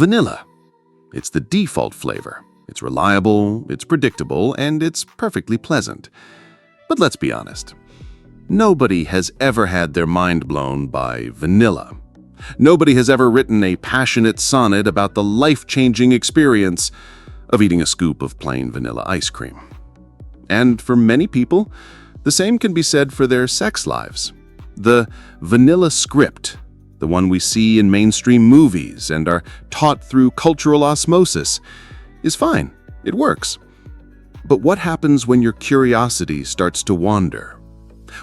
Vanilla. It's the default flavor. It's reliable, it's predictable, and it's perfectly pleasant. But let's be honest. Nobody has ever had their mind blown by vanilla. Nobody has ever written a passionate sonnet about the life-changing experience of eating a scoop of plain vanilla ice cream. And for many people, the same can be said for their sex lives. The vanilla script, the one we see in mainstream movies and are taught through cultural osmosis, is fine. It works. But what happens when your curiosity starts to wander?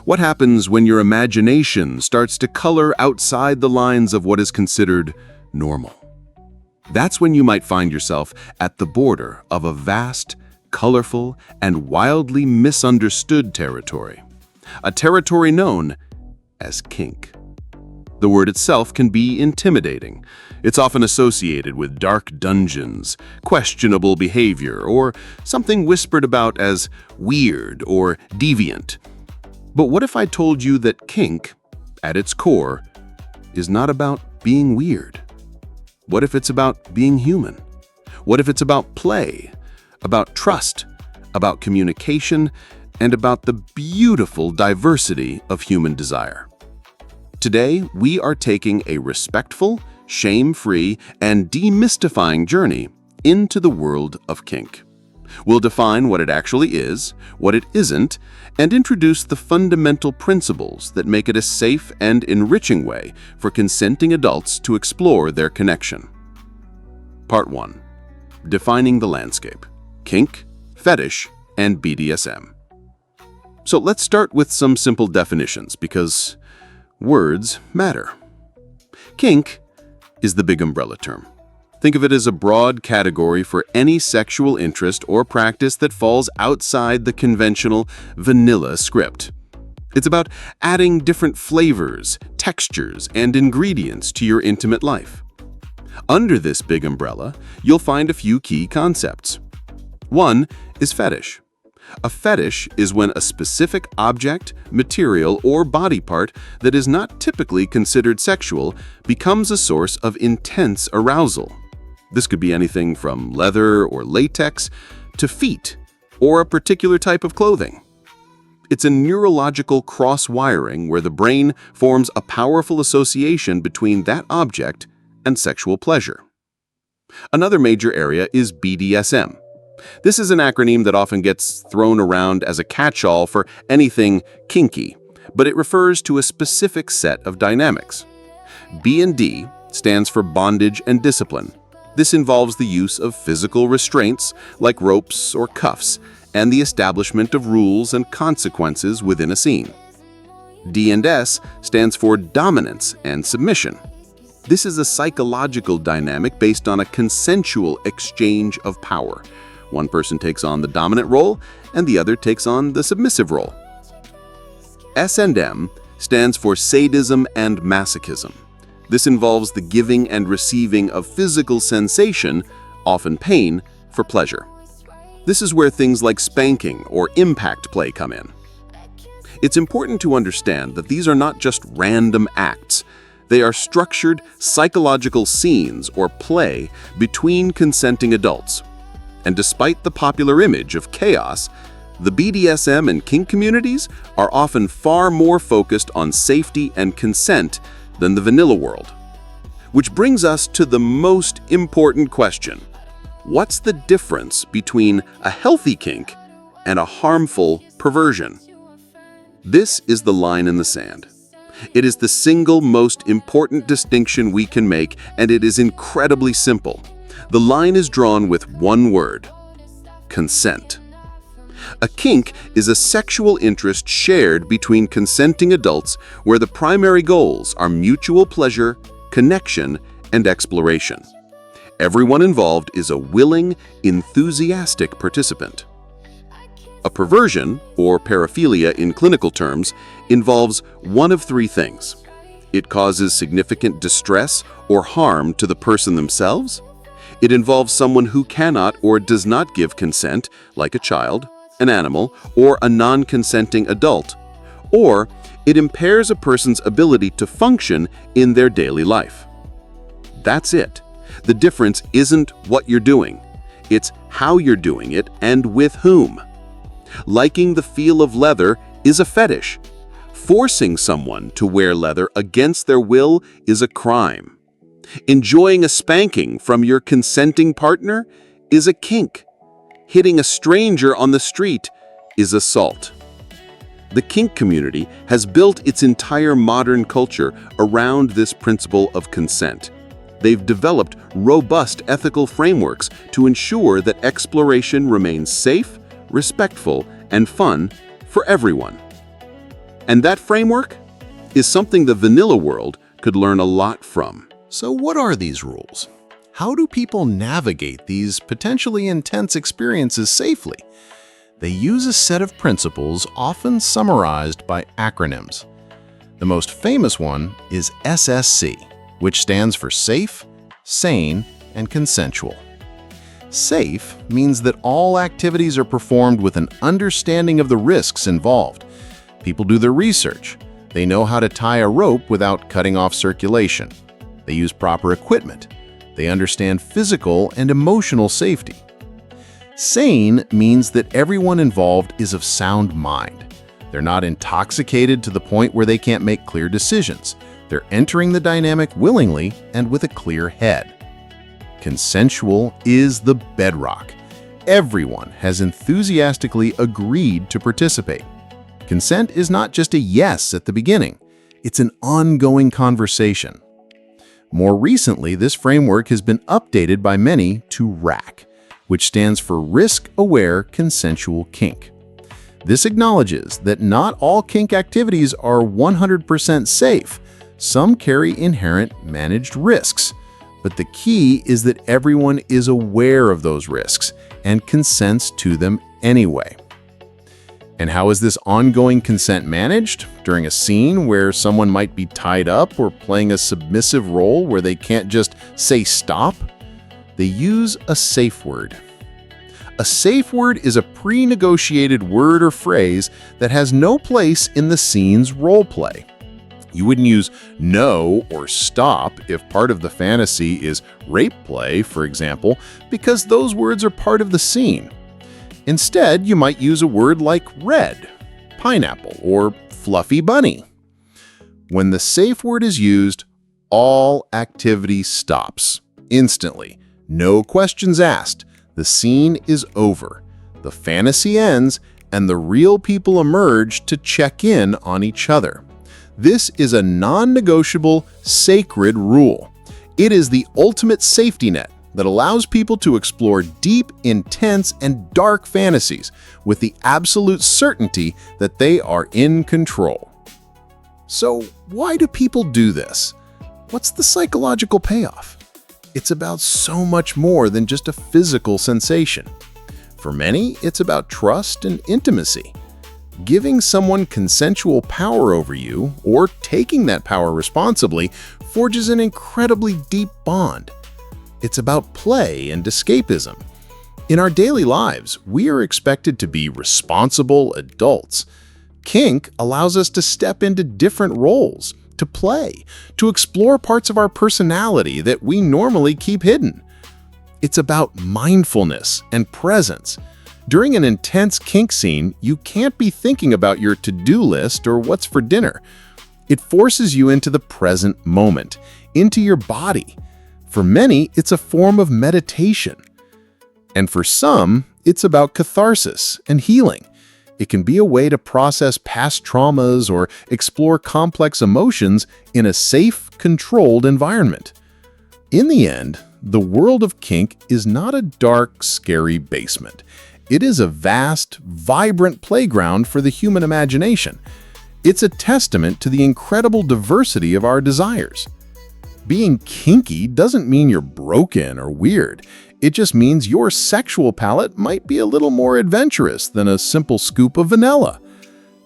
What happens when your imagination starts to color outside the lines of what is considered normal? That's when you might find yourself at the border of a vast, colorful, and wildly misunderstood territory. A territory known as kink. The word itself can be intimidating. It's often associated with dark dungeons, questionable behavior, or something whispered about as weird or deviant. But what if I told you that kink, at its core, is not about being weird? What if it's about being human? What if it's about play, about trust, about communication, and about the beautiful diversity of human desire? Today, we are taking a respectful, shame-free, and demystifying journey into the world of kink. We'll define what it actually is, what it isn't, and introduce the fundamental principles that make it a safe and enriching way for consenting adults to explore their connection. Part 1. Defining the landscape: kink, fetish, and BDSM. So let's start with some simple definitions because words matter. Kink is the big umbrella term. Think of it as a broad category for any sexual interest or practice that falls outside the conventional vanilla script. It's about adding different flavors, textures, and ingredients to your intimate life. Under this big umbrella, you'll find a few key concepts. One is fetish. A fetish is when a specific object, material, or body part that is not typically considered sexual becomes a source of intense arousal. This could be anything from leather or latex to feet or a particular type of clothing. It's a neurological cross-wiring where the brain forms a powerful association between that object and sexual pleasure. Another major area is BDSM. This is an acronym that often gets thrown around as a catch-all for anything kinky, but it refers to a specific set of dynamics. B&D stands for bondage and discipline. This involves the use of physical restraints like ropes or cuffs and the establishment of rules and consequences within a scene. D&S stands for dominance and submission. This is a psychological dynamic based on a consensual exchange of power. One person takes on the dominant role and the other takes on the submissive role. S&M stands for sadism and masochism. This involves the giving and receiving of physical sensation, often pain, for pleasure. This is where things like spanking or impact play come in. It's important to understand that these are not just random acts. They are structured psychological scenes or play between consenting adults. And despite the popular image of chaos, the BDSM and kink communities are often far more focused on safety and consent than the vanilla world. Which brings us to the most important question. What's the difference between a healthy kink and a harmful perversion? This is the line in the sand. It is the single most important distinction we can make, and it is incredibly simple. The line is drawn with one word: consent. A kink is a sexual interest shared between consenting adults where the primary goals are mutual pleasure, connection, and exploration. Everyone involved is a willing, enthusiastic participant. A perversion, or paraphilia in clinical terms, involves one of three things. It causes significant distress or harm to the person themselves. It involves someone who cannot or does not give consent, like a child, an animal, or a non-consenting adult. Or it impairs a person's ability to function in their daily life. That's it. The difference isn't what you're doing. It's how you're doing it and with whom. Liking the feel of leather is a fetish. Forcing someone to wear leather against their will is a crime. Enjoying a spanking from your consenting partner is a kink. Hitting a stranger on the street is assault. The kink community has built its entire modern culture around this principle of consent. They've developed robust ethical frameworks to ensure that exploration remains safe, respectful, and fun for everyone. And that framework is something the vanilla world could learn a lot from. So what are these rules? How do people navigate these potentially intense experiences safely? They use a set of principles often summarized by acronyms. The most famous one is SSC, which stands for Safe, Sane, and Consensual. Safe means that all activities are performed with an understanding of the risks involved. People do their research. They know how to tie a rope without cutting off circulation. They use proper equipment. They understand physical and emotional safety. Sane means that everyone involved is of sound mind. They're not intoxicated to the point where they can't make clear decisions. They're entering the dynamic willingly and with a clear head. Consensual is the bedrock. Everyone has enthusiastically agreed to participate. Consent is not just a yes at the beginning. It's an ongoing conversation. More recently, this framework has been updated by many to RAC, which stands for Risk-Aware Consensual Kink. This acknowledges that not all kink activities are 100% safe. Some carry inherent managed risks. But the key is that everyone is aware of those risks and consents to them anyway. And how is this ongoing consent managed? During a scene where someone might be tied up or playing a submissive role where they can't just say stop? They use a safe word. A safe word is a pre-negotiated word or phrase that has no place in the scene's role play. You wouldn't use no or stop if part of the fantasy is rape play, for example, because those words are part of the scene. Instead, you might use a word like red, pineapple, or fluffy bunny. When the safe word is used, all activity stops instantly. No questions asked. The scene is over. The fantasy ends, and the real people emerge to check in on each other. This is a non-negotiable, sacred rule. It is the ultimate safety net that allows people to explore deep, intense, and dark fantasies with the absolute certainty that they are in control. So, why do people do this? What's the psychological payoff? It's about so much more than just a physical sensation. For many, it's about trust and intimacy. Giving someone consensual power over you, or taking that power responsibly, forges an incredibly deep bond. It's about play and escapism. In our daily lives, we are expected to be responsible adults. Kink allows us to step into different roles, to play, to explore parts of our personality that we normally keep hidden. It's about mindfulness and presence. During an intense kink scene, you can't be thinking about your to-do list or what's for dinner. It forces you into the present moment, into your body. For many, it's a form of meditation. And for some, it's about catharsis and healing. It can be a way to process past traumas or explore complex emotions in a safe, controlled environment. In the end, the world of kink is not a dark, scary basement. It is a vast, vibrant playground for the human imagination. It's a testament to the incredible diversity of our desires. Being kinky doesn't mean you're broken or weird. It just means your sexual palate might be a little more adventurous than a simple scoop of vanilla.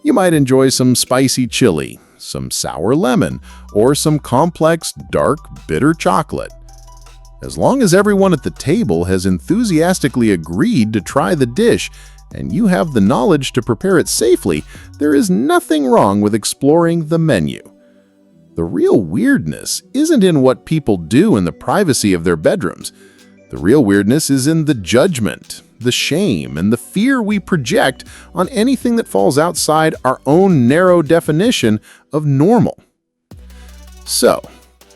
You might enjoy some spicy chili, some sour lemon, or some complex, dark, bitter chocolate. As long as everyone at the table has enthusiastically agreed to try the dish and you have the knowledge to prepare it safely, there is nothing wrong with exploring the menu. The real weirdness isn't in what people do in the privacy of their bedrooms. The real weirdness is in the judgment, the shame, and the fear we project on anything that falls outside our own narrow definition of normal. So,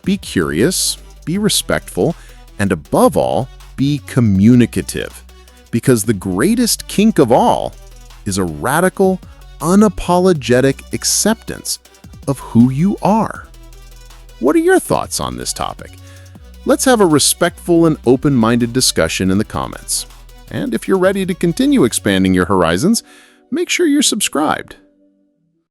be curious, be respectful, and above all, be communicative. Because the greatest kink of all is a radical, unapologetic acceptance of who you are. What are your thoughts on this topic? Let's have a respectful and open-minded discussion in the comments. And if you're ready to continue expanding your horizons, make sure you're subscribed.